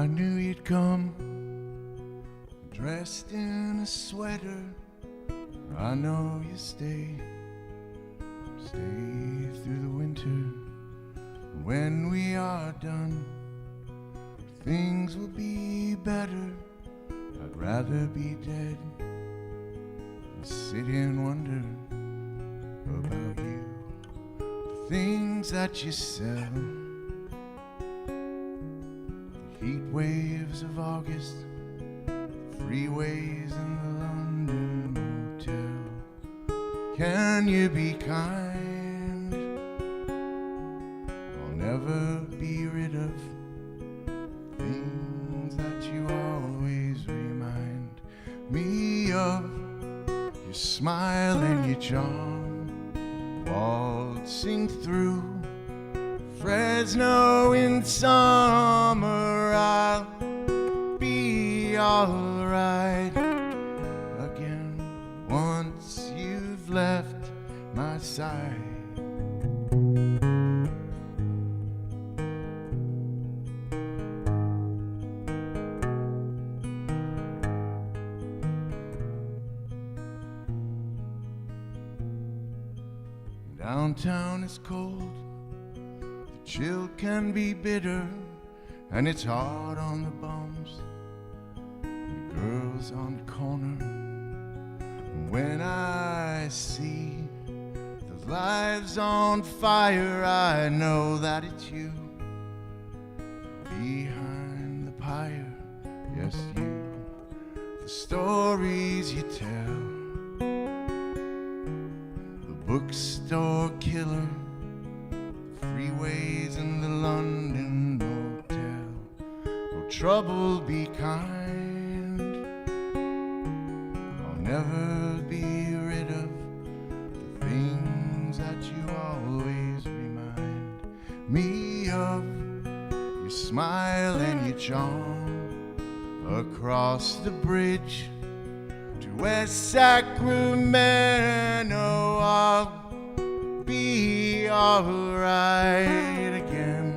I knew you'd come, dressed in a sweater. I know you stay through the winter. When we are done, things will be better. I'd rather be dead than sit and wonder about you. The things that you sell, the heat waves of August, freeways in the London motel. Can you be kind? I'll never be rid of things that you always remind me of. Your smile and your charm, waltzing through Fresno in summer. I'll be alright again once you've left my side. Downtown is cold, the chill can be bitter, and it's hard on the bums, the girls on the corner. When I see the lives on fire, I know that it's you behind the pyre. Yes, you, the stories you tell, bookstore killer, freeways in the London motel. Oh, trouble, be kind. I'll never be rid of the things that you always remind me of. Your smile and your charm across the bridge to West Sacramento. I'll be alright again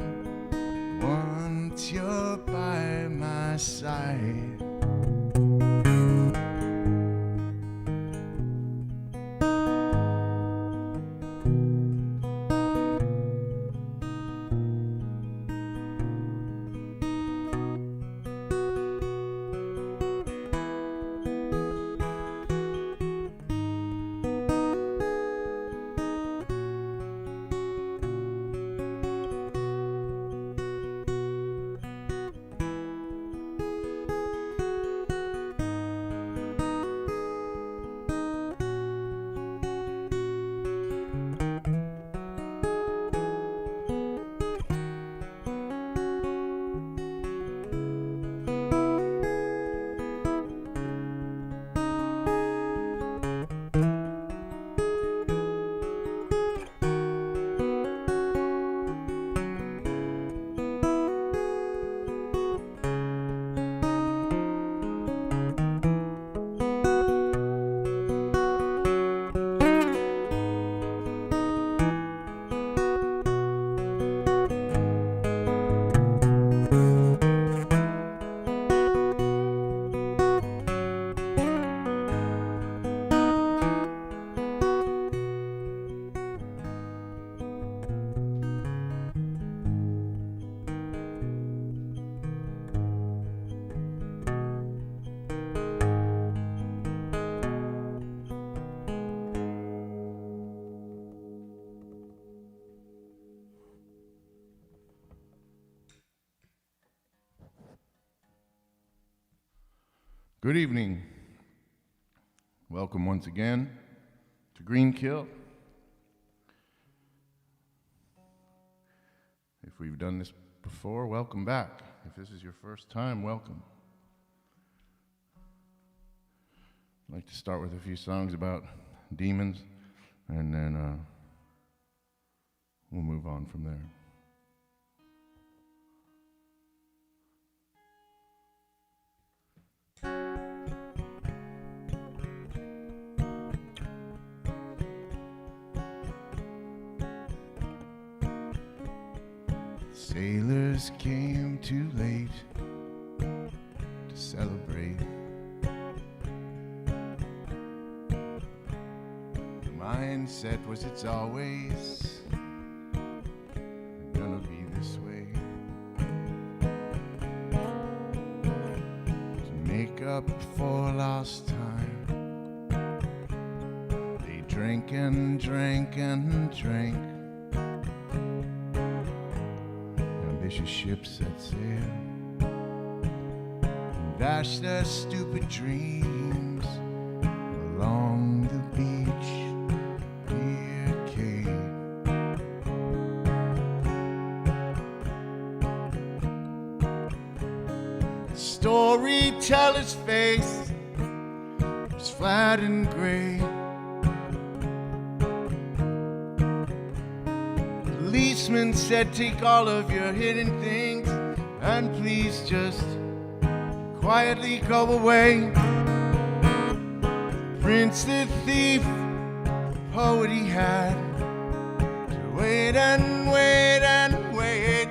once you're by my side. Good evening. Welcome once again to Greenkill. If we've done this before, welcome back. If this is your first time, welcome. I'd like to start with a few songs about demons, and then we'll move on from there. Sailors came too late to celebrate. The mindset was it's always gonna be this way. To make up for lost time, they drank and drank and drank. Ambitious ships set sail and dashed their stupid dreams along the beach near Cape. The storyteller's face was flat and gray. Policeman said, take all of your hidden things and please just quietly go away. Prince the thief, the poet he had to wait and wait and wait,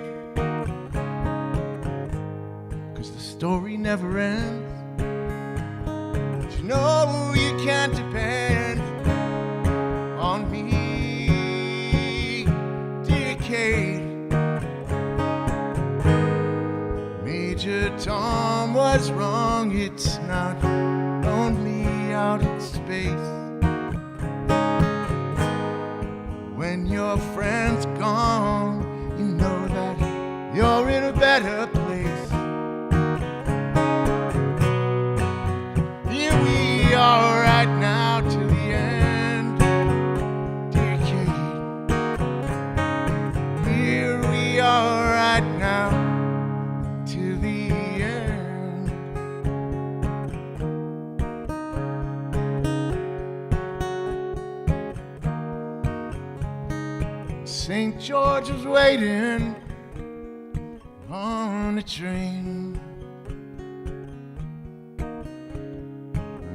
'cause the story never ends. But you know you can't depend on me. Major Tom was wrong, it's not lonely out in space. When your friend's gone, you know that you're in a better place. Here we are right now till the end, dear Kate. Here we are right now till the end. St. George was waiting on a train.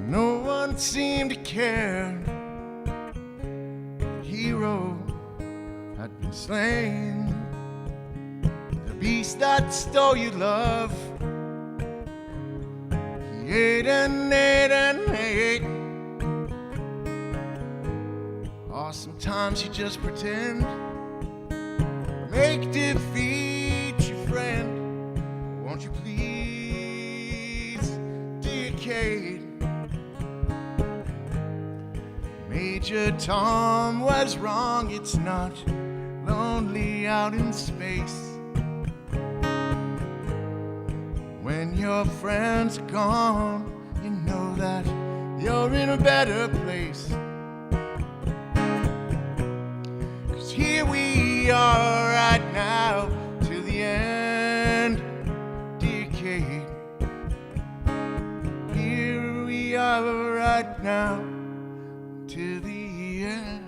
No one seemed to care. The hero had been slain. The beast that stole your love, he ate and ate and ate. Or sometimes you just pretend, make defeat your friend. Won't you please, dear Kate? Major Tom was wrong, it's not lonely out in space. When your friend's gone, you know that you're in a better place. 'Cause here we are right now till the end, dear Kate. Here we are right now till the end.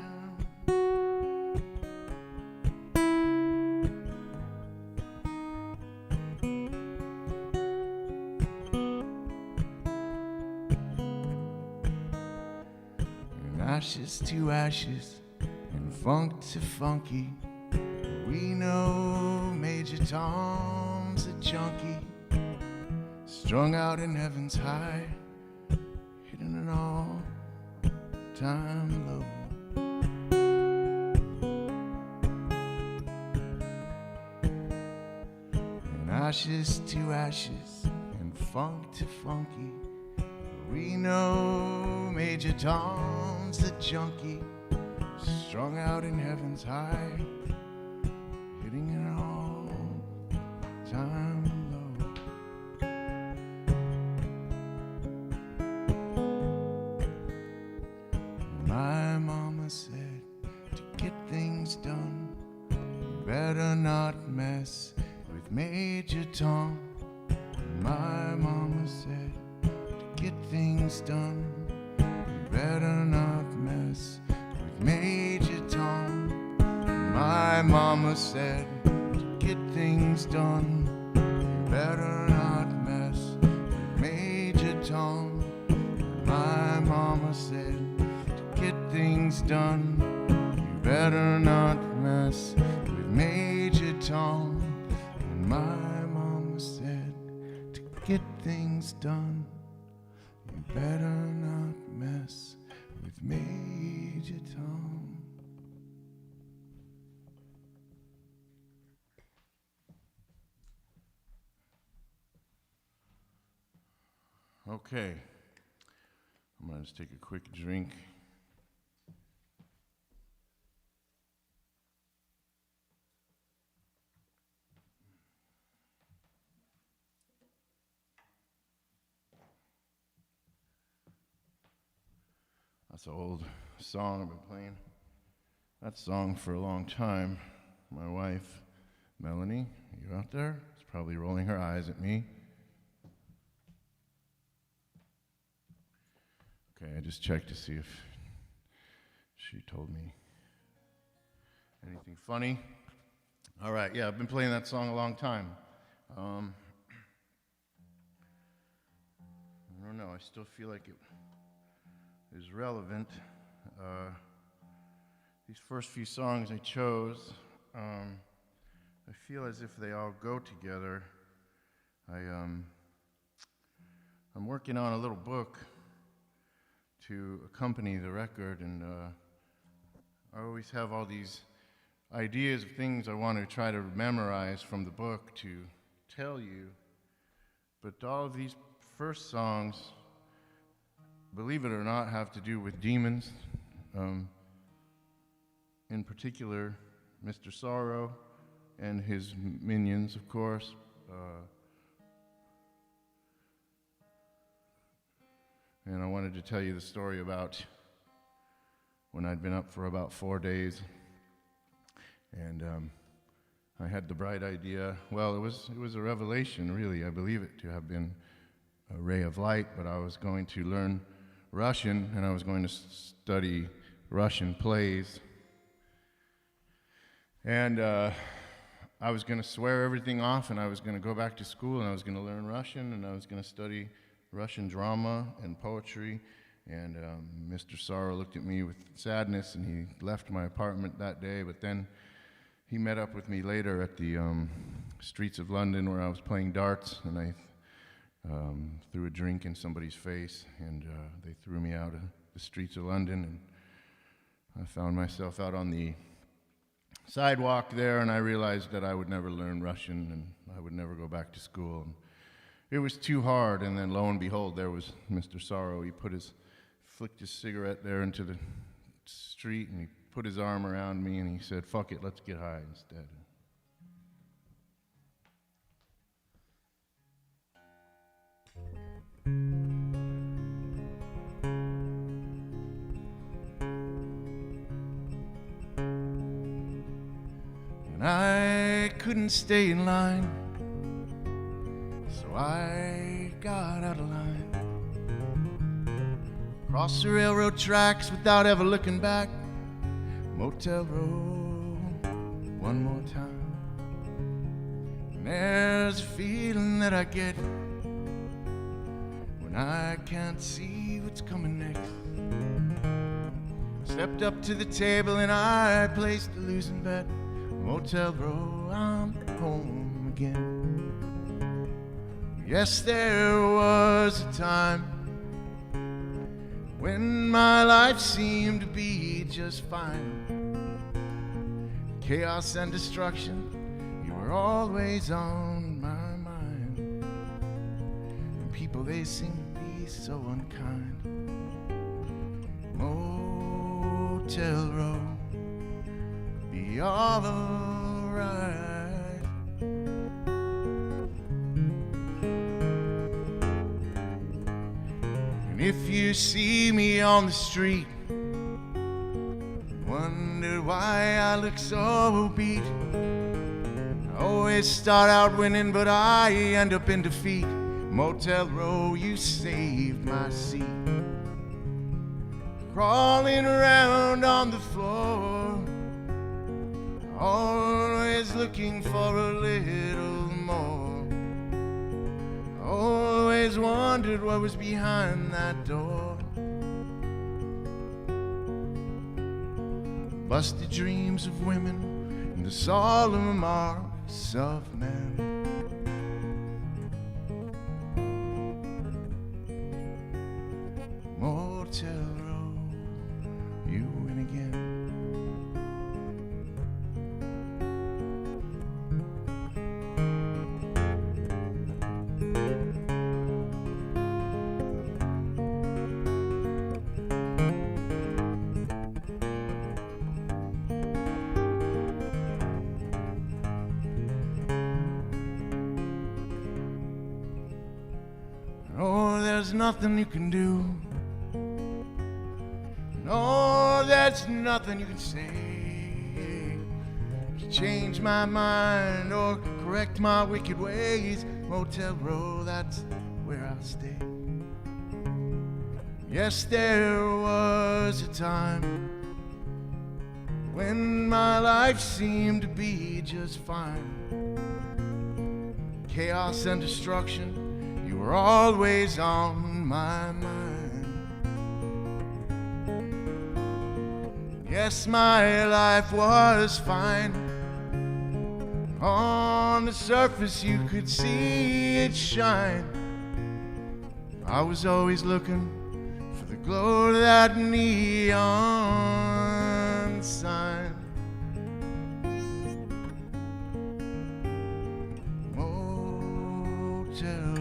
Ashes to ashes and funk to funky, we know Major Tom's a junkie, strung out in heaven's high, hitting an all-time low. And ashes to ashes and funk to funky, we know Major Tom's a junkie, strung out in heaven's high, hitting an all-time low. My mama said, to get things done, you better not mess with Major Tom. My mama said, get things done, you better not mess with Major Tom. My mama said, to get things done, you better not mess with Major Tom. My mama said, to get things done, you better not mess with Major Tom. And my mama said, to get things done. You better not mess with Major Tom. Okay, I'm gonna just take a quick drink. That's an old song I've been playing that song for a long time. My wife, Melanie, you out there? Is probably rolling her eyes at me. Okay, I just checked to see if she told me anything funny. All right, yeah, I've been playing that song a long time. I don't know, I still feel like it is relevant. These first few songs I chose, I feel as if they all go together. I'm working on a little book to accompany the record, and I always have all these ideas of things I want to try to memorize from the book to tell you, but all of these first songs, believe it or not, have to do with demons. In particular, Mr. Sorrow and his minions, of course. And I wanted to tell you the story about when I'd been up for about 4 days, and I had the bright idea. Well, it was a revelation, really. I believe it to have been a ray of light, but I was going to learn Russian, and I was going to study Russian plays. And I was going to swear everything off, and I was going to go back to school, and I was going to learn Russian, and I was going to study Russian drama and poetry. And Mr. Sorrow looked at me with sadness, and he left my apartment that day, but then he met up with me later at the streets of London where I was playing darts, and I threw a drink in somebody's face, and they threw me out of the streets of London, and I found myself out on the sidewalk there, and I realized that I would never learn Russian, and I would never go back to school. And it was too hard, and then lo and behold, there was Mr. Sorrow. He flicked his cigarette there into the street, and he put his arm around me, and he said, "Fuck it, let's get high instead." And I couldn't stay in line, so I got out of line. Crossed the railroad tracks without ever looking back. Motel Row, one more time. And there's a feeling that I get when I can't see what's coming next. Stepped up to the table and I placed a losing bet. Motel Row, I'm home again. Yes, there was a time when my life seemed to be just fine. Chaos and destruction, you were always on my mind. And people, they seem to be so unkind. Motel Row, be all alright. And if you see me on the street, wonder why I look so beat. I always start out winning, but I end up in defeat. Motel Row, you saved my seat. Crawling around on the floor, always looking for a little more. Always wondered what was behind that door. Busted dreams of women and the solemn marks of men. motel room, you win again. Oh, there's nothing you can do. No, there's nothing you can say to change my mind or correct my wicked ways. Motel Row, that's where I'll stay. Yes, there was a time when my life seemed to be just fine. Chaos and destruction, you were always on my mind. Yes, my life was fine. On the surface you could see it shine. I was always looking for the glow of that neon sign. Motel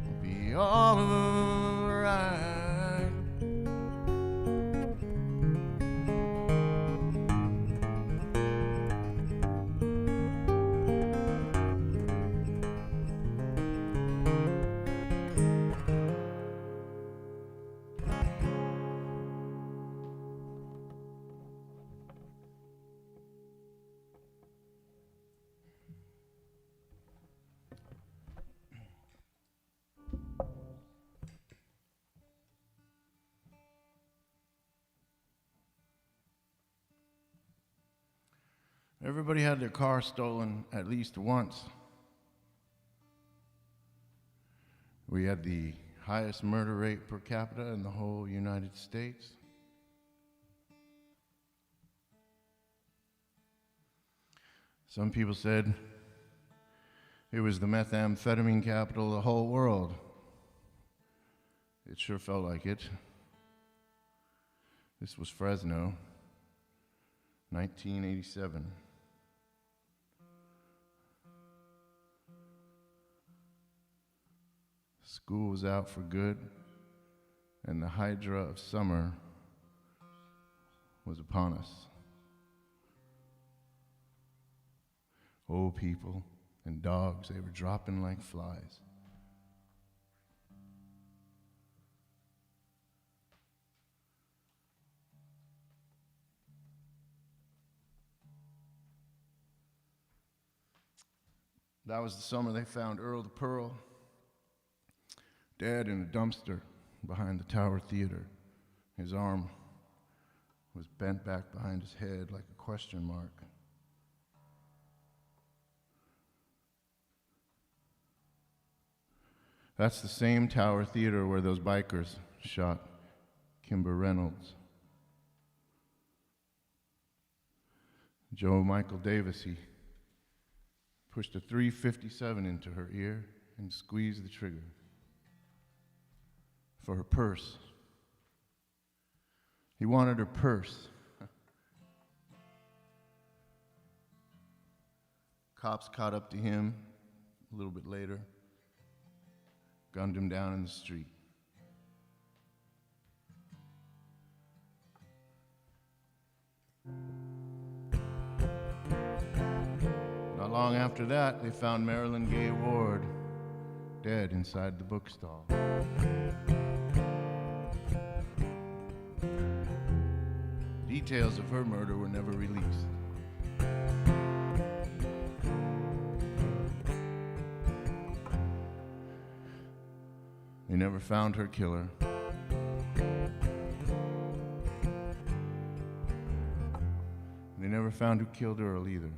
will be alright. Everybody had their car stolen at least once. We had the highest murder rate per capita in the whole United States. Some people said it was the methamphetamine capital of the whole world. It sure felt like it. This was Fresno, 1987. School was out for good, and the hydra of summer was upon us. Old people and dogs, they were dropping like flies. That was the summer they found Earl the Pearl dead in a dumpster behind the Tower Theater. His arm was bent back behind his head like a question mark. That's the same Tower Theater where those bikers shot Kimber Reynolds. Joe Michael Davis, he pushed a .357 into her ear and squeezed the trigger for her purse. He wanted her purse. Cops caught up to him a little bit later, gunned him down in the street. Not long after that, they found Marilyn Gay Ward dead inside the bookstall. Details of her murder were never released. They never found her killer. They never found who killed Earl either.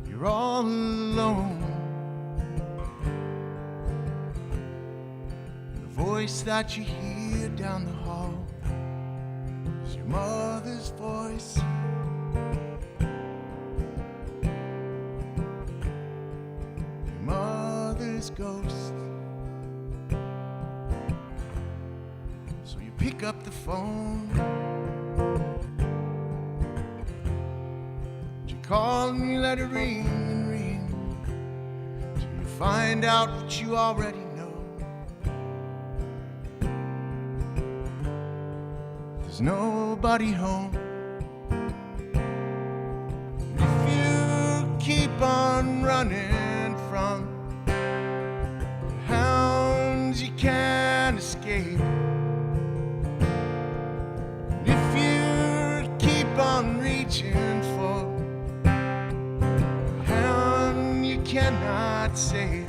You're all alone. The voice that you hear down the hall your mother's voice. Your mother's ghost. So you pick up the phone. You call and you let it ring and ring till you find out what you already know. There's nobody home. If you keep on running from hounds you can't escape, if you keep on reaching for a hound you cannot save,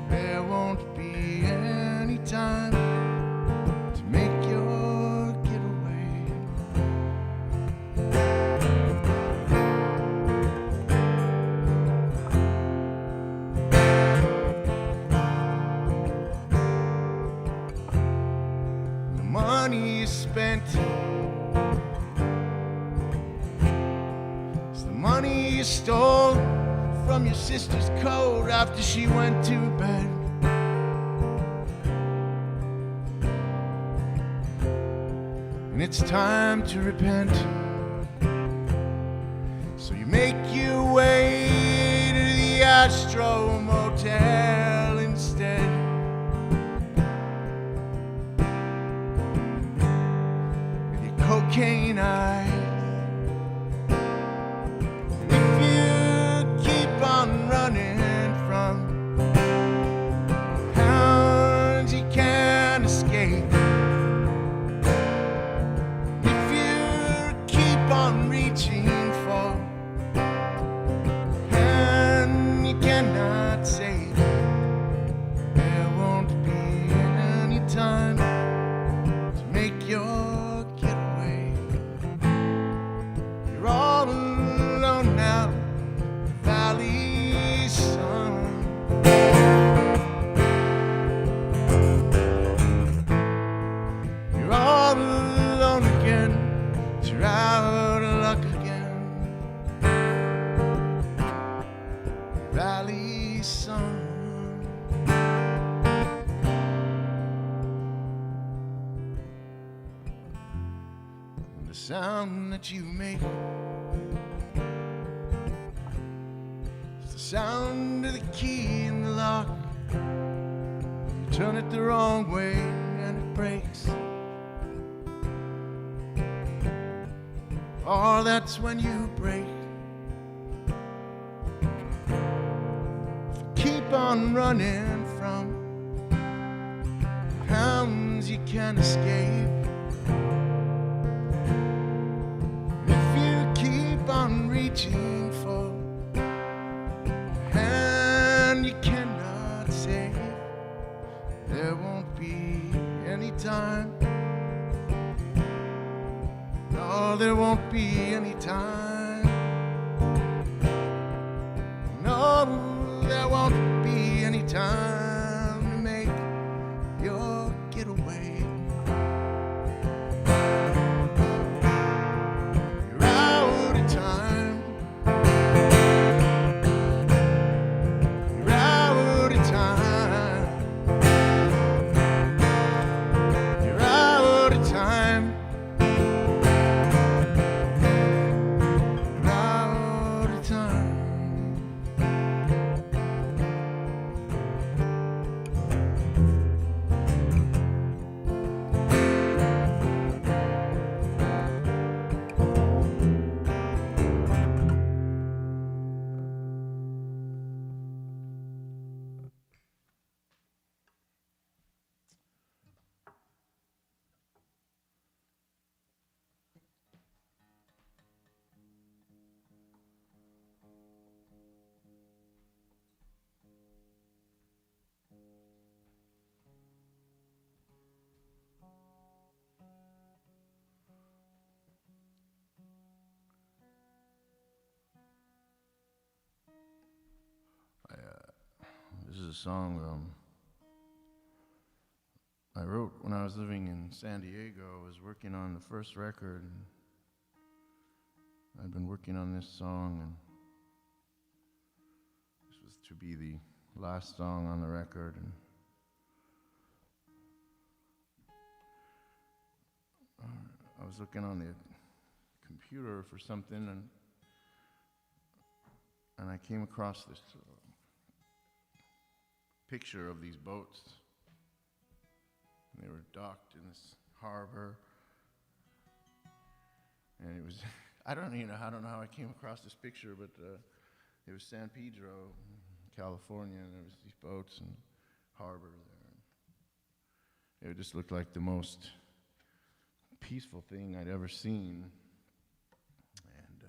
there won't be any time to make your getaway. The money you spent is the money you stole from your sister's coat after she went to bed. And it's time to repent. So you make your way to the Astro Motel instead. With your cocaine eyes. If you keep on running from hounds you can't escape, if you keep on reaching for a hand you cannot save, there won't be any time to make your getaway. You're all alone now, Valley Sun. You're all alone again, you're out of luck again, Valley Sun. And the sound that you make is the sound of the key in the lock. You turn it the wrong way and it breaks. Oh, that's when you break. Keep on running from hounds you can't escape. If you keep on reaching for a hand you cannot save, there won't be any time. No, there won't be any time. No, there won't be any time to make your getaway. You're out of time. You're out of time. You're out of time. This is a song I wrote when I was living in San Diego. I was working on the first record, and I'd been working on this song, and this was to be the last song on the record. And I was looking on the computer for something, and I came across this picture of these boats. And they were docked in this harbor, and it was I don't know how I came across this picture, but it was San Pedro, California, and there was these boats and harbor there. It just looked like the most peaceful thing I'd ever seen, and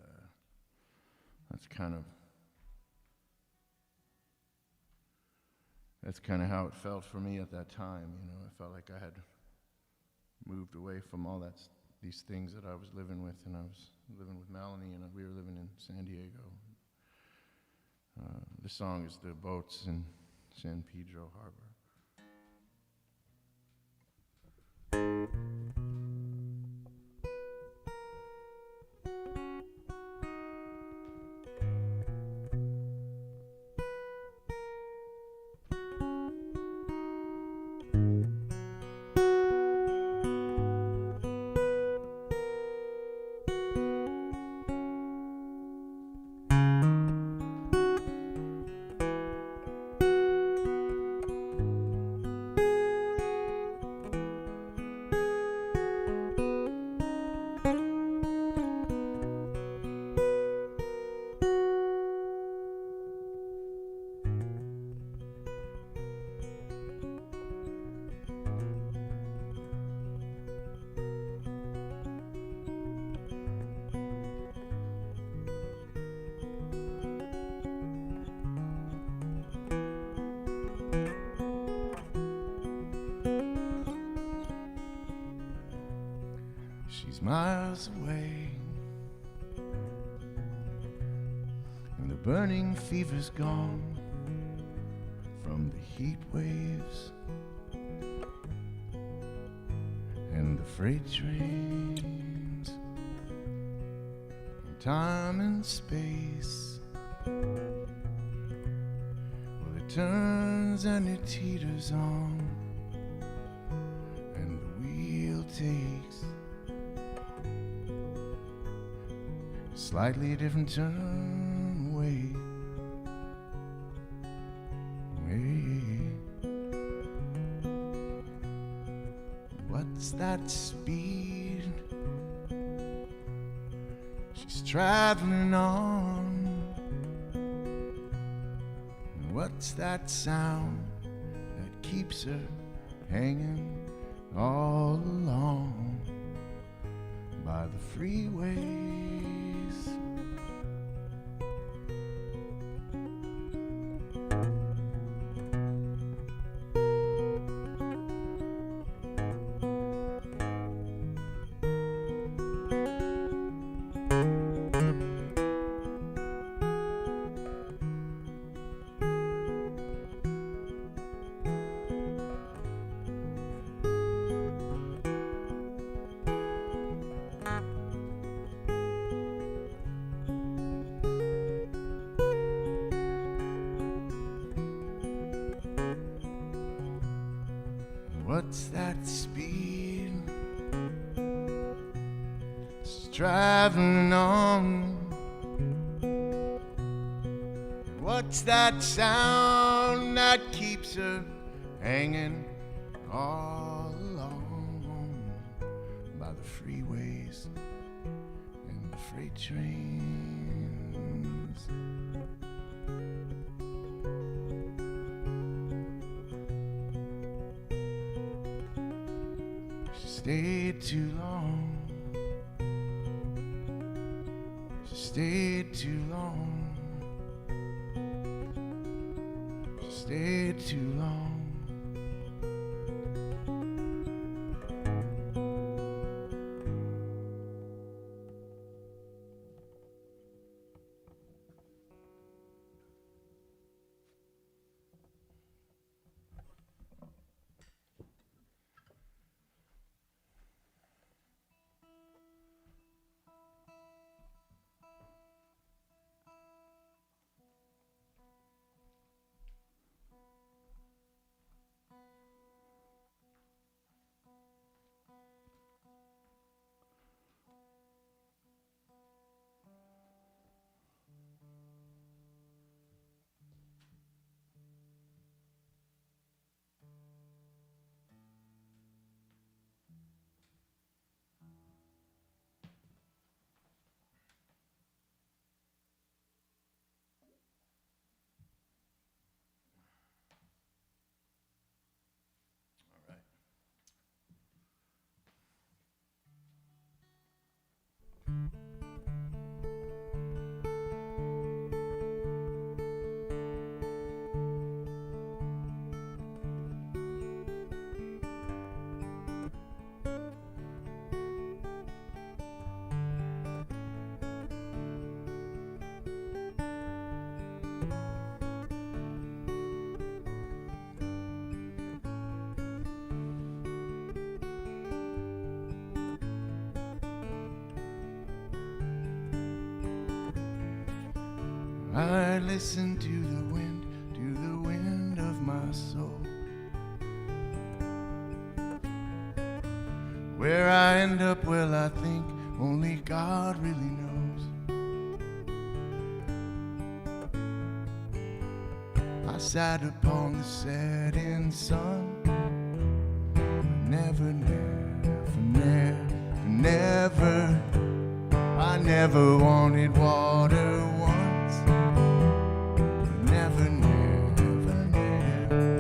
that's kind of how it felt for me at that time. You know, I felt like I had moved away from all these things that I was living with, and I was living with Melanie, and we were living in San Diego. The song is The Boats in San Pedro Harbor. She's miles away, and the burning fever's gone from the heat waves and the freight trains, and time and space. Well, it turns and it teeters on, and the wheel takes slightly different turn way. What's that speed she's traveling on? And what's that sound that keeps her hanging all along by the freeways? What's that speed she's traveling on? What's that sound that keeps her hanging all along by the freeways and the freight trains? She stayed too long. She stayed too long. She stayed too long. I listen to the wind of my soul. Where I end up, well, I think only God really knows. I sat upon the setting sun. Never, never, never, never. I never wanted water once. Never, never, never.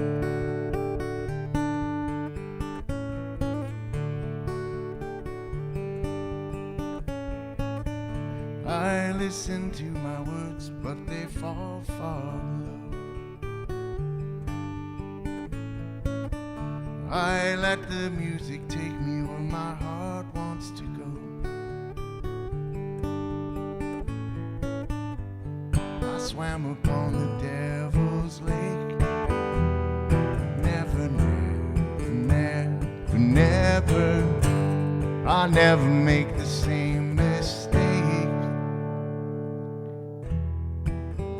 I listen to my words, but they fall far below. I let the music take me where my heart wants to go. I swam upon the devil's lake. Never, never, never, never. I never make the same mistake.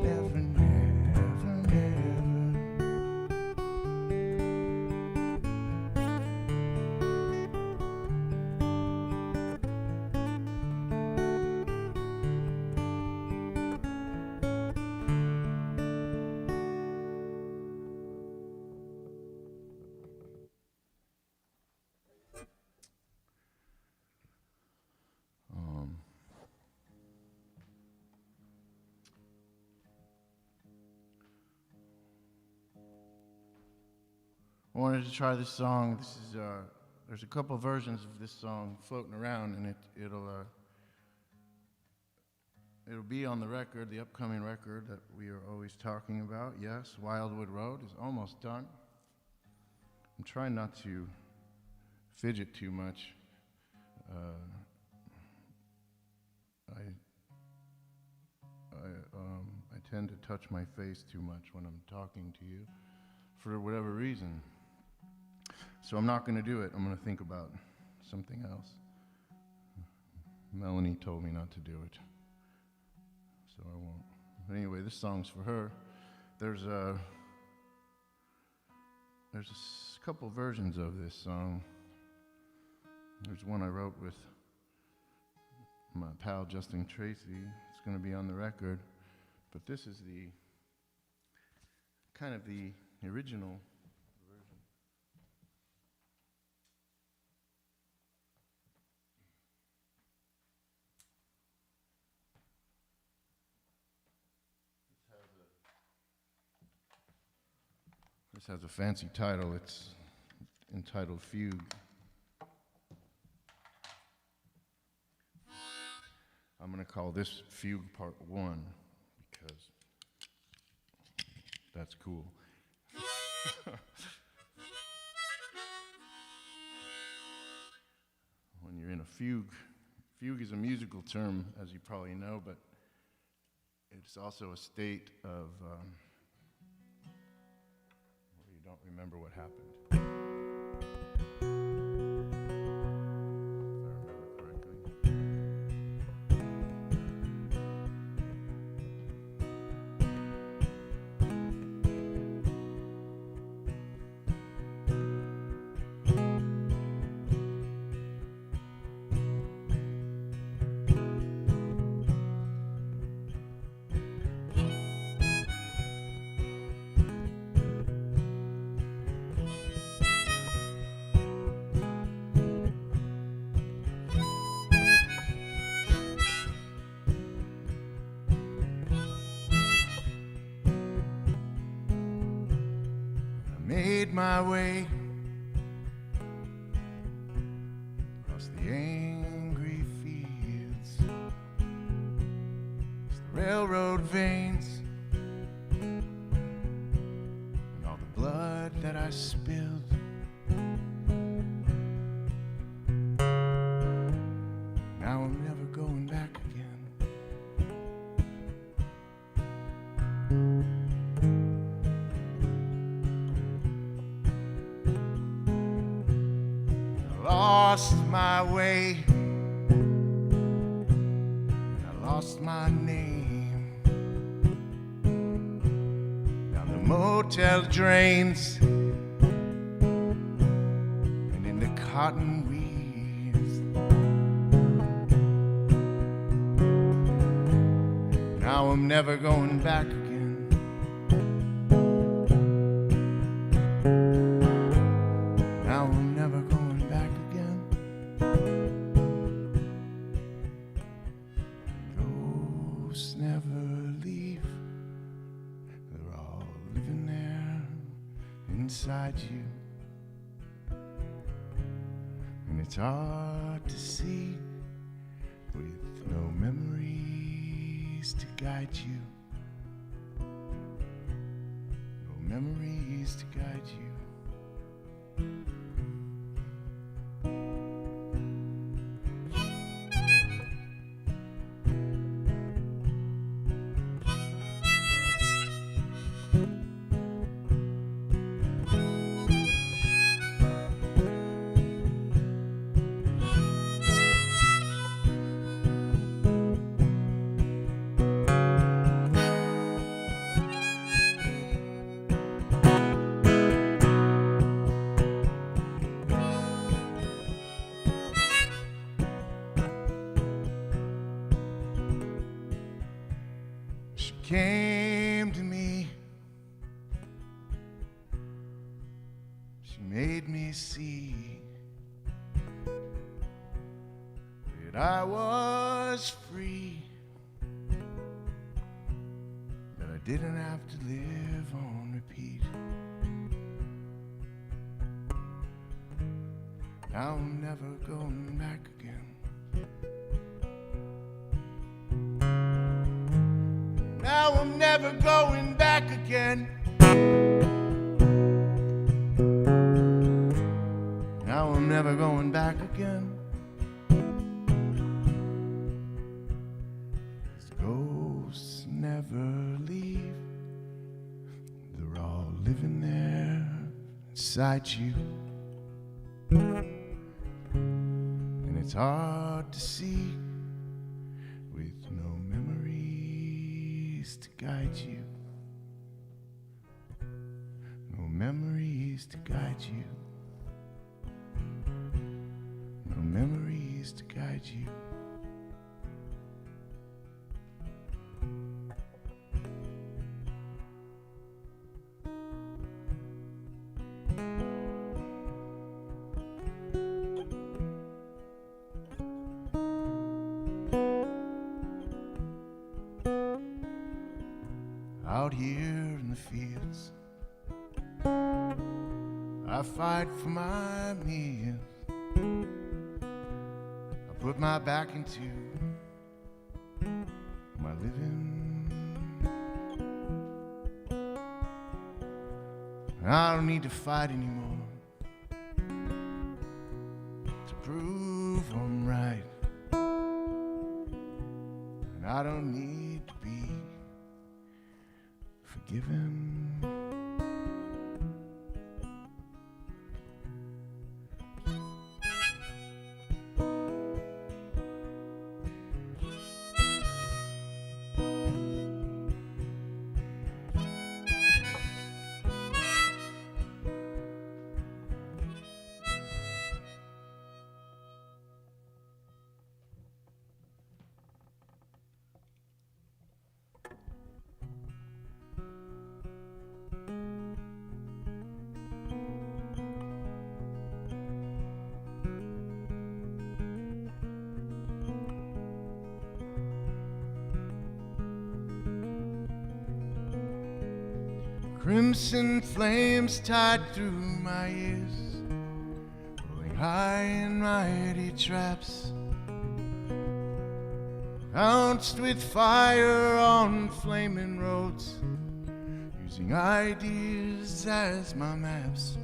Never, never, never. I wanted to try this song. This is there's a couple versions of this song floating around, and it'll be on the record, the upcoming record that we are always talking about. Yes, Wildwood Road is almost done. I'm trying not to fidget too much. I tend to touch my face too much when I'm talking to you, for whatever reason. So I'm not going to do it. I'm going to think about something else. Melanie told me not to do it, so I won't. But anyway, this song's for her. There's a couple versions of this song. There's one I wrote with my pal Justin Tracy. It's going to be on the record, but this is the kind of the original. This has a fancy title. It's entitled Fugue. I'm going to call this Fugue Part 1 because that's cool. When you're in a fugue, fugue is a musical term, as you probably know, but it's also a state of don't remember what happened. If I remember correctly. Made my way across the angry fields, across the railroad veins, and all the blood that I spilled. Now I'm never going back again. Lost my way, I lost my name. motel drains and in the cotton weeds. Now I'm never going back again. Now I'm never going back again. Ghosts never leave. They're all living there inside you. And it's hard to see with no memories to guide you. No memories to guide you. She came to me. She made me see that I was free, that I didn't have to live on repeat. Now I'm never going back again. Now I'm never going back again. Now I'm never going back again. 'Cause ghosts never leave. They're all living there inside you. And it's hard to see with no memories to guide you. No memories to guide you. No memories to guide you. Out here in the fields, I fight for my meals. I put my back into my living. I don't need to fight anymore to prove I'm right. And I don't need to be forgiven. Crimson flames tied through my ears, rolling high in mighty traps, bounced with fire on flaming roads, using ideas as my maps.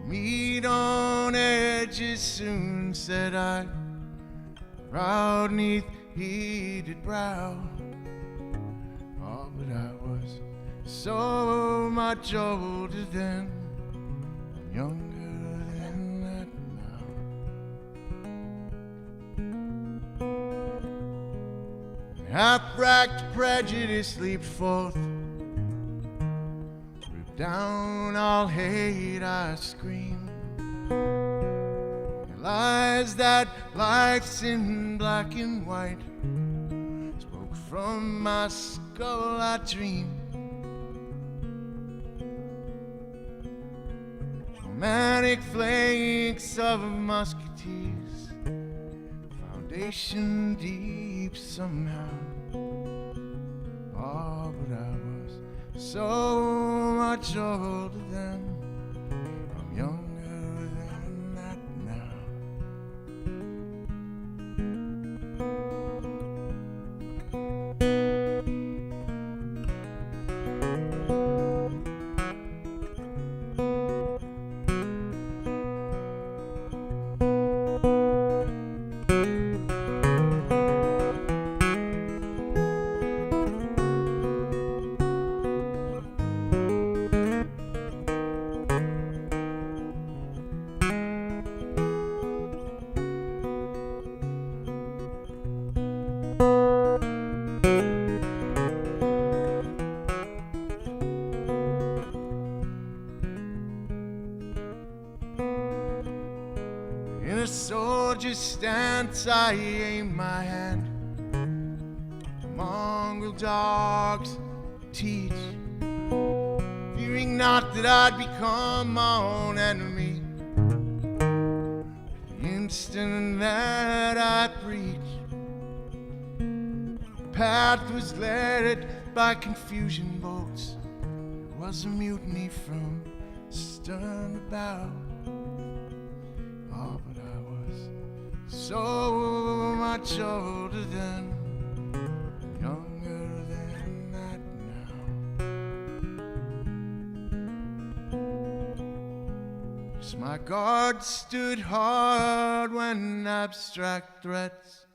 Meet on edges soon, said I, proud neath heated brow. Oh, but I was so much older then, and younger than that now. Half-racked prejudice leaped forth, down, I'll hate, I scream. Realize that life's in black and white. Spoke from my skull, I dream. Romantic flanks of musketeers, foundation deep somehow. Oh, but I was so much older then. I'm younger than that now. In a soldier's stance, I aim my hand. The mongrel dogs teach, fearing not that I'd become my own enemy. The instant that I preach, the path was led by confusion boats. There was a mutiny from stern about. Oh, but I was so much older then, younger than that now. Yes, my guard stood hard when abstract threats,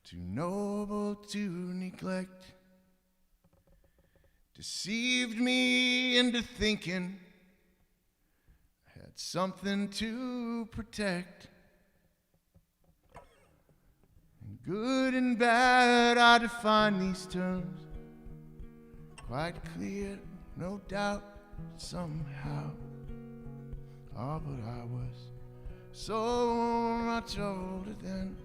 too noble to neglect, deceived me into thinking I had something to protect. And good and bad, I define these terms, quite clear, no doubt, somehow. Oh, but I was so much older then,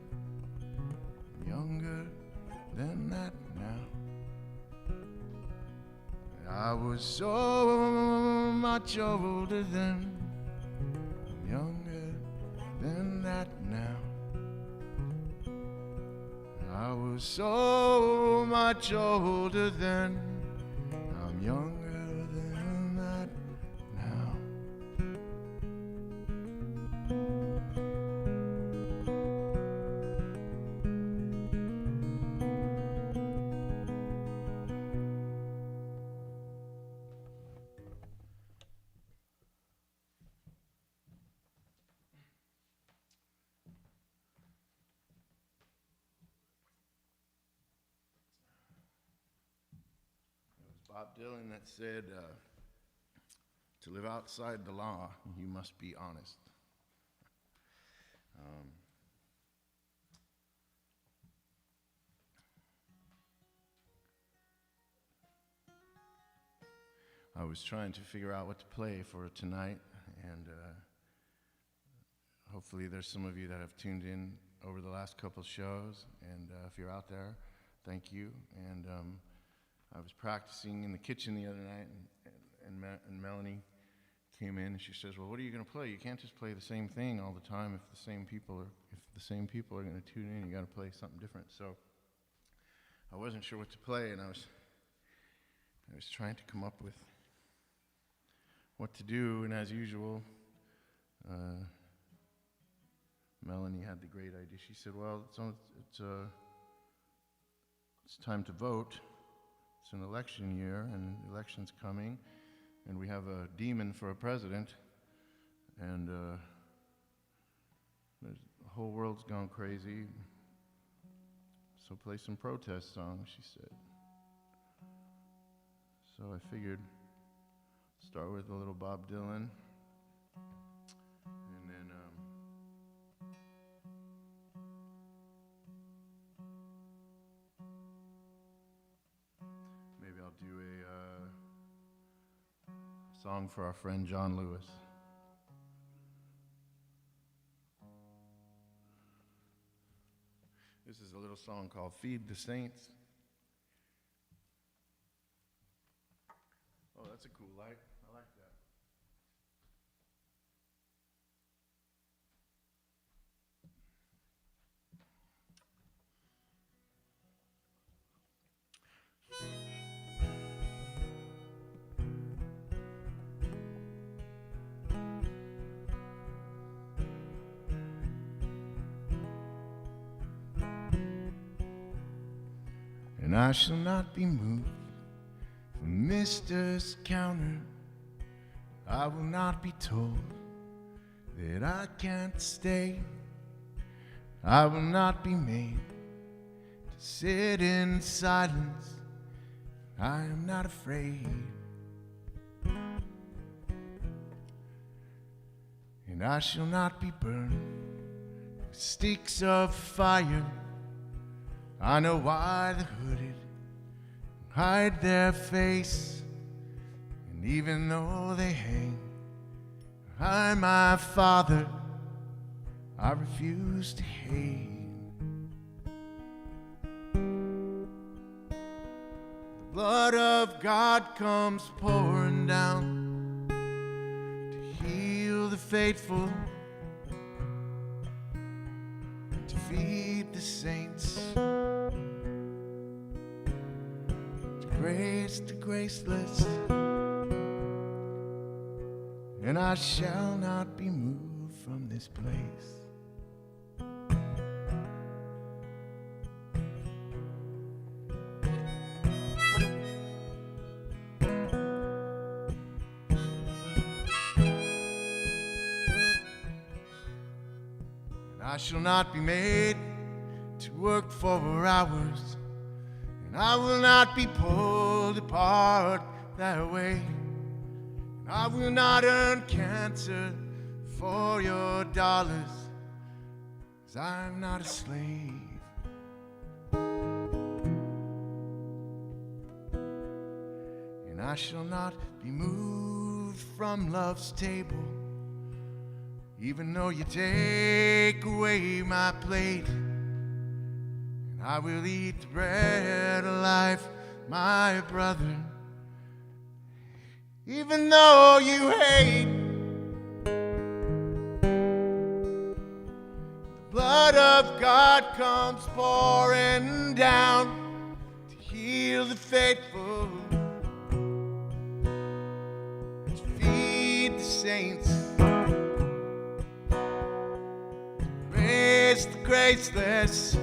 younger than that now. I was so much older then, younger than that now. I was so much older then, I'm younger than that now. Bob Dylan that said, to live outside the law, you must be honest. I was trying to figure out what to play for tonight, and hopefully there's some of you that have tuned in over the last couple shows, and if you're out there, thank you. And I was practicing in the kitchen the other night, and Melanie came in and she says, "Well, what are you going to play? You can't just play the same thing all the time. If the same people are going to tune in, you got to play something different." So I wasn't sure what to play, and I was trying to come up with what to do, and as usual, Melanie had the great idea. She said, "Well, it's time to vote. It's an election year, and the election's coming, and we have a demon for a president, and the whole world's gone crazy, so play some protest songs," she said. So I figured start with a little Bob Dylan, and then maybe I'll do a Song for our friend John Lewis. This is a little song called Feed the Saints. Oh, that's a cool light. I like that. And I shall not be moved from Mister's counter. I will not be told that I can't stay. I will not be made to sit in silence. I am not afraid. And I shall not be burned with sticks of fire. I know why the hooded hide their face, and even though they hang behind my father, I refuse to hate. The blood of God comes pouring down to heal the faithful, to feed the saints, grace to graceless, and I shall not be moved from this place. And I shall not be made to work for hours, and I will not be pulled apart that way. And I will not earn cancer for your dollars, 'cause I'm not a slave. And I shall not be moved from love's table, even though you take away my plate. I will eat the bread of life, my brother, even though you hate. The blood of God comes pouring down to heal the faithful, to feed the saints, raise the graceless.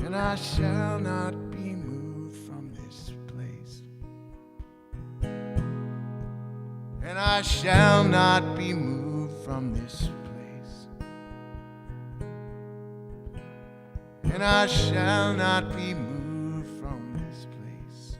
And I shall not be moved from this place. And I shall not be moved from this place. And I shall not be moved from this place.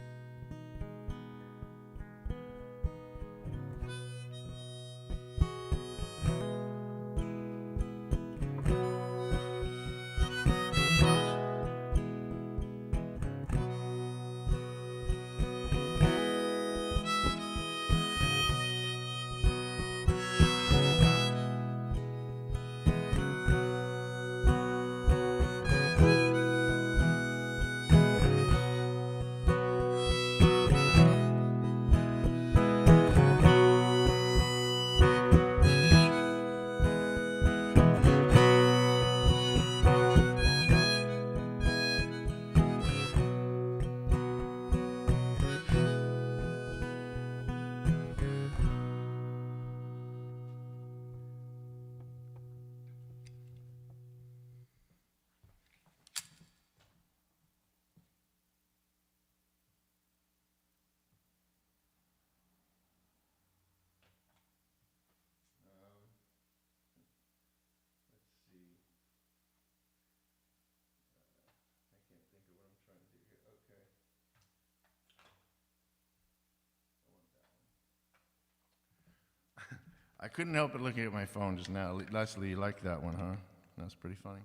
I couldn't help but looking at my phone just now. Leslie, you liked that one, huh? That's pretty funny.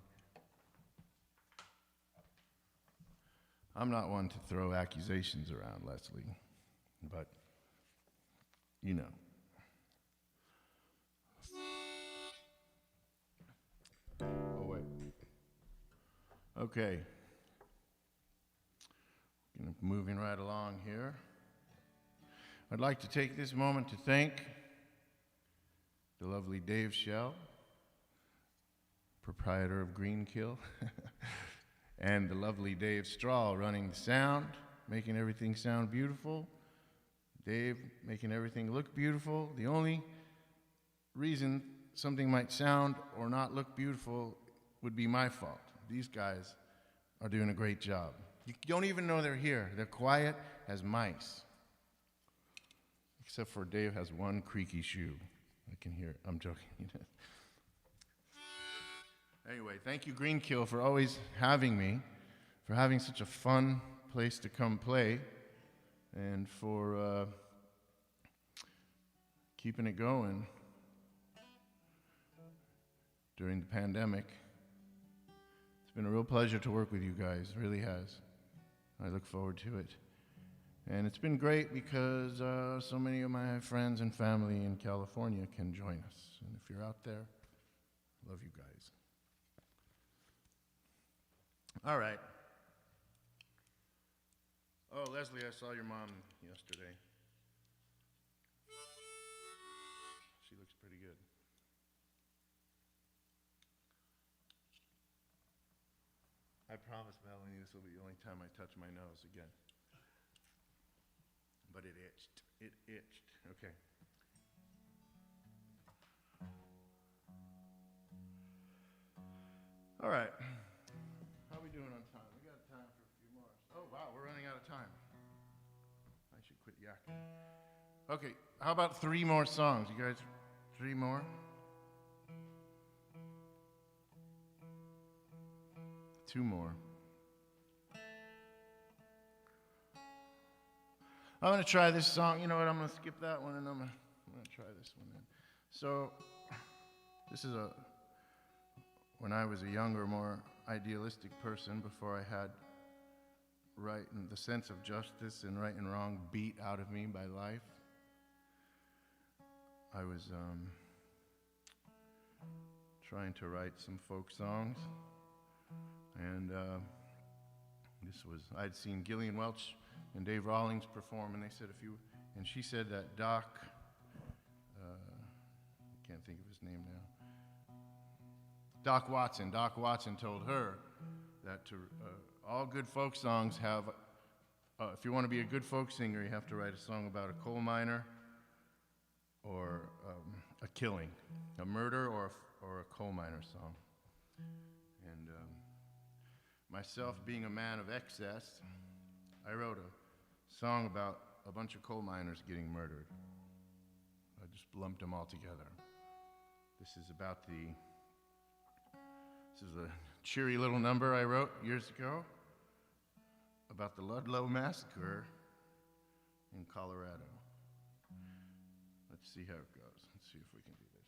I'm not one to throw accusations around, Leslie, but you know. Oh, wait. Okay. Moving right along here. I'd like to take this moment to thank the lovely Dave Shell, proprietor of Greenkill, and the lovely Dave Strahl running the sound, making everything sound beautiful. Dave making everything look beautiful. The only reason something might sound or not look beautiful would be my fault. These guys are doing a great job. You don't even know they're here. They're quiet as mice. Except for Dave has one creaky shoe. I can hear it. I'm joking. Anyway, thank you, Greenkill, for always having me, for having such a fun place to come play, and for keeping it going during the pandemic. It's been a real pleasure to work with you guys. It really has. I look forward to it. And it's been great because so many of my friends and family in California can join us. And if you're out there, love you guys. All right. Oh, Leslie, I saw your mom yesterday. She looks pretty good. I promise, Melanie, this will be the only time I touch my nose again. But it itched. It itched. Okay. All right. How are we doing on time? We got time for a few more. Oh, wow, we're running out of time. I should quit yakking. Okay, how about 3 more songs? You guys, 3 more? Two more. I'm going to try this song. You know what? I'm going to skip that one, and I'm going to try this one then. So, this is when I was a younger, more idealistic person, before I had right and the sense of justice and right and wrong beat out of me by life. I was trying to write some folk songs, and I'd seen Gillian Welch and Dave Rawlings perform, and they said and she said that Doc, I can't think of his name now, Doc Watson told her that all good folk songs have, if you want to be a good folk singer, you have to write a song about a coal miner or a killing, a murder or a coal miner song. And myself being a man of excess, I wrote a song about a bunch of coal miners getting murdered. I just lumped them all together. This is a cheery little number I wrote years ago about the Ludlow Massacre in Colorado. Let's see how it goes. Let's see if we can do this.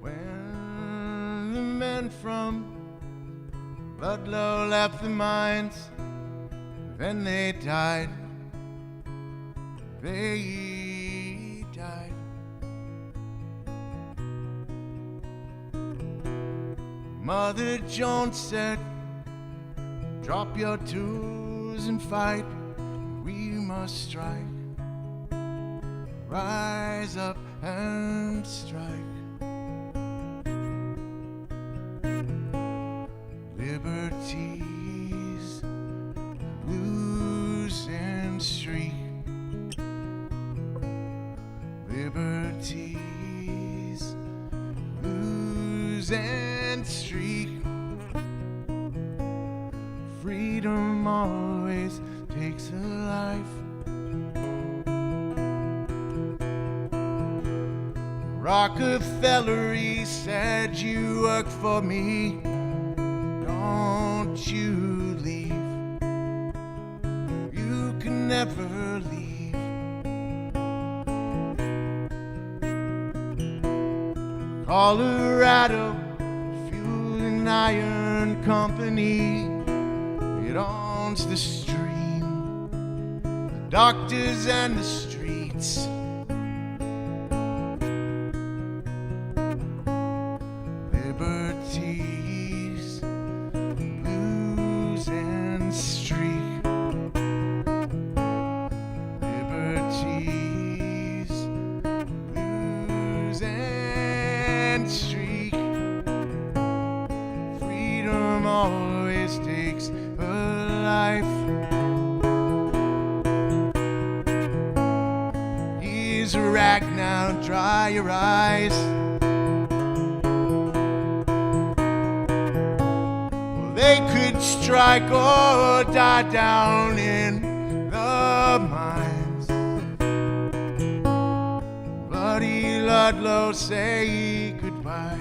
When the men from Ludlow left the mines, then they died. They died. Mother Jones said, drop your tools and fight. We must strike. Rise up and strike. Liberty's losing streak. Liberty's losing streak. Freedom always takes a life. Rockefeller, he said, you work for me, don't you leave. You can never leave. Colorado Fuel and Iron Company. It owns the stream, the doctors and the streets. Liberties, blues and streak. Liberties, blues and streak. Freedom always takes a life. Here's a rag now, dry your eyes. They could strike or die down in the mines. Bloody Ludlow, say goodbye.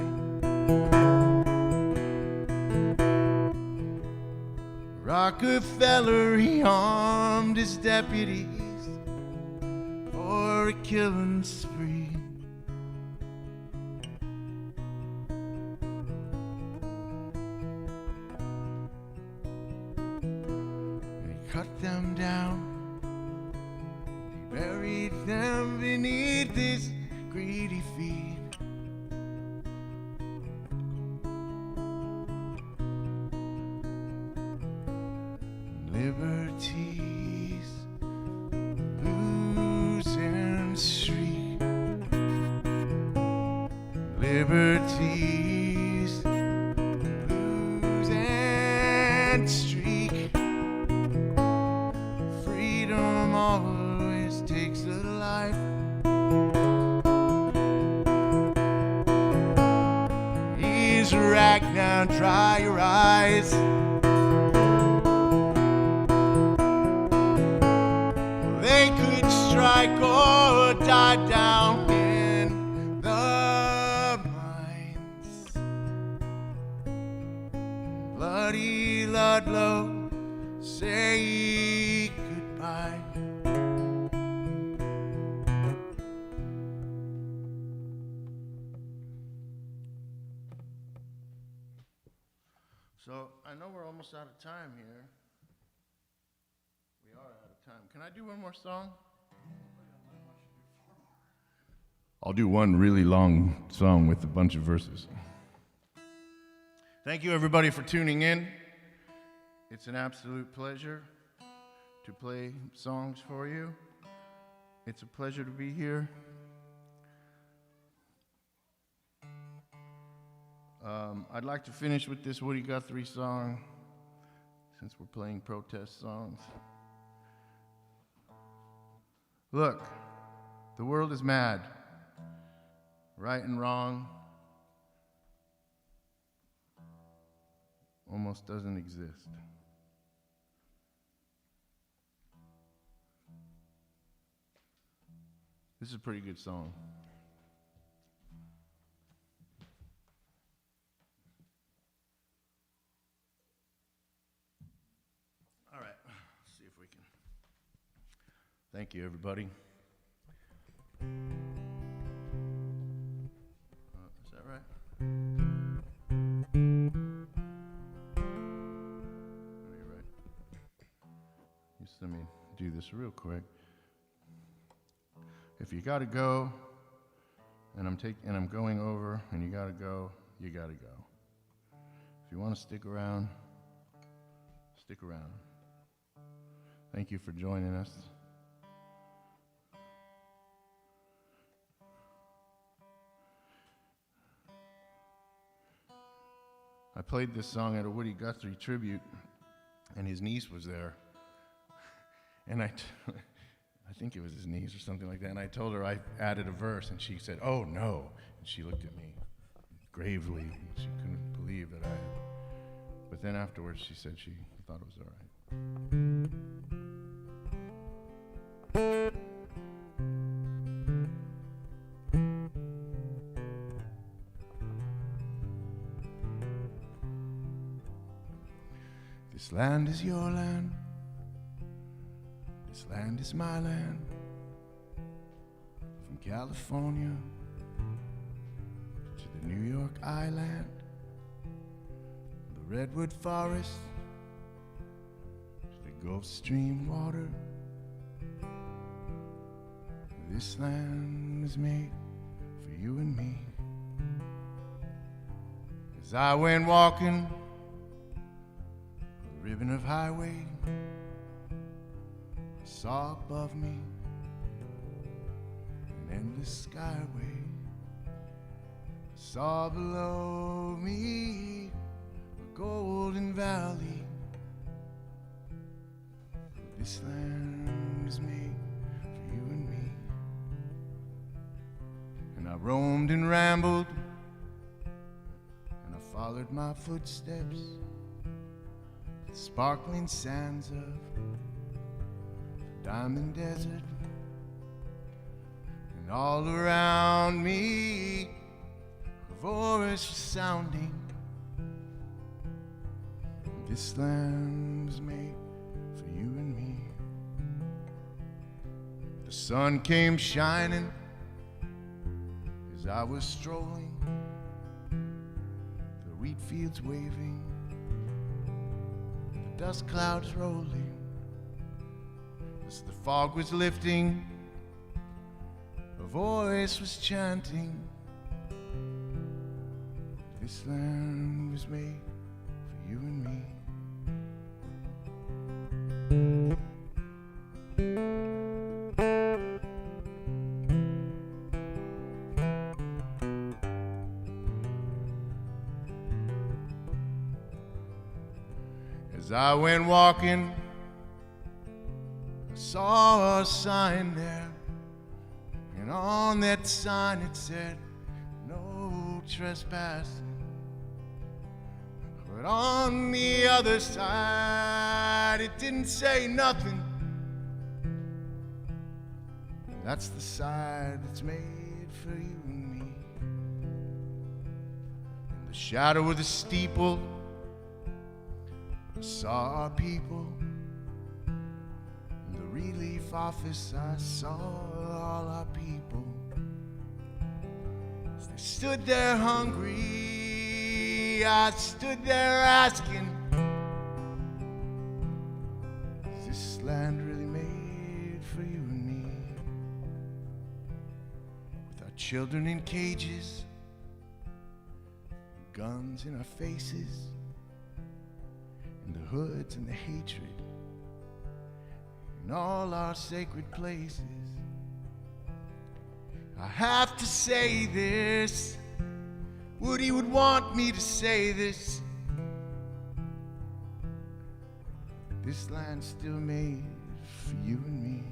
Rockefeller, he armed his deputies for a killing spree. Cut them down, he buried them beneath his greedy feet. Liberties, blues and streak. Liberties, blues and streak. Freedom always takes a life. Here's a rag now, dry your eyes. They could strike or die down in the mines. Bloody Ludlow, say goodbye. So I know we're almost out of time here. We are out of time. Can I do one more song? I'll do one really long song with a bunch of verses. Thank you everybody for tuning in. It's an absolute pleasure to play songs for you. It's a pleasure to be here. I'd like to finish with this Woody Guthrie song, since we're playing protest songs. Look, the world is mad. Right and wrong almost doesn't exist. This is a pretty good song. All right, let's see if we can. Thank you, everybody. Is that right? Oh, you're right. Just let me do this real quick. If you gotta go, and I'm going over, and you gotta go, you gotta go. If you want to stick around, stick around. Thank you for joining us. I played this song at a Woody Guthrie tribute, and his niece was there. And I think it was his niece or something like that, and I told her I added a verse, and she said, "Oh, no." And she looked at me gravely. She couldn't believe that I had. But then afterwards, she said she thought it was all right. This land is your land. This land is my land. From California to the New York Island, the redwood forest, to the Gulf Stream water. This land was made for you and me. As I went walking the ribbon of highway, I saw above me an endless skyway. I saw below me a golden valley. This land was made for you and me. And I roamed and rambled, and I followed my footsteps, the sparkling sands of the diamond desert. And all around me a voice was sounding. This land was made for you and me. The sun came shining as I was strolling, the wheat fields waving, the dust clouds rolling. As the fog was lifting, a voice was chanting. This land was made for you and me. As I went walking, I saw a sign there, and on that sign it said, no trespassing. But on the other side, it didn't say nothing. That's the side that's made for you and me. In the shadow of the steeple, I saw our people. In the relief office, I saw all our people. As they stood there hungry, I stood there asking, is this land really made for you and me? With our children in cages, guns in our faces, and the hoods and the hatred in all our sacred places. I have to say this, Woody would want me to say this. This land's still made for you and me.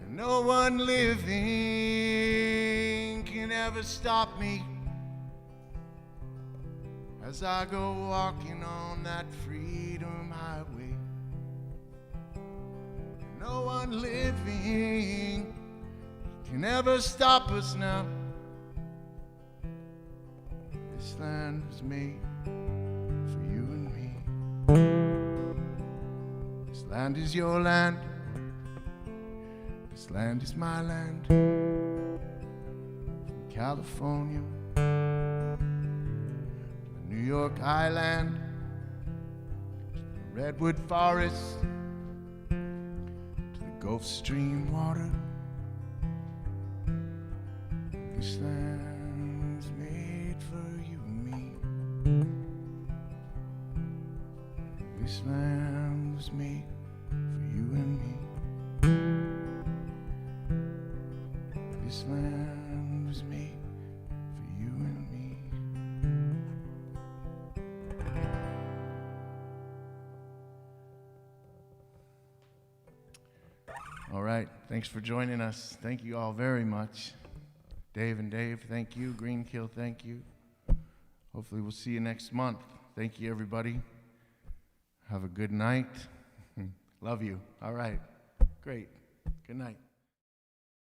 And no one living can ever stop me as I go walking on that freedom highway. No one living can ever stop us now. This land was made for you and me. This land is your land. This land is my land. From California, New York Island, to the redwood forest, to the Gulf Stream water. This land is made for you and me. This land was made for you and me. This land was made for you and me. All right, thanks for joining us. Thank you all very much. Dave and Dave, thank you. Greenkill, thank you. Hopefully we'll see you next month. Thank you, everybody. Have a good night. Love you. All right, great. Good night.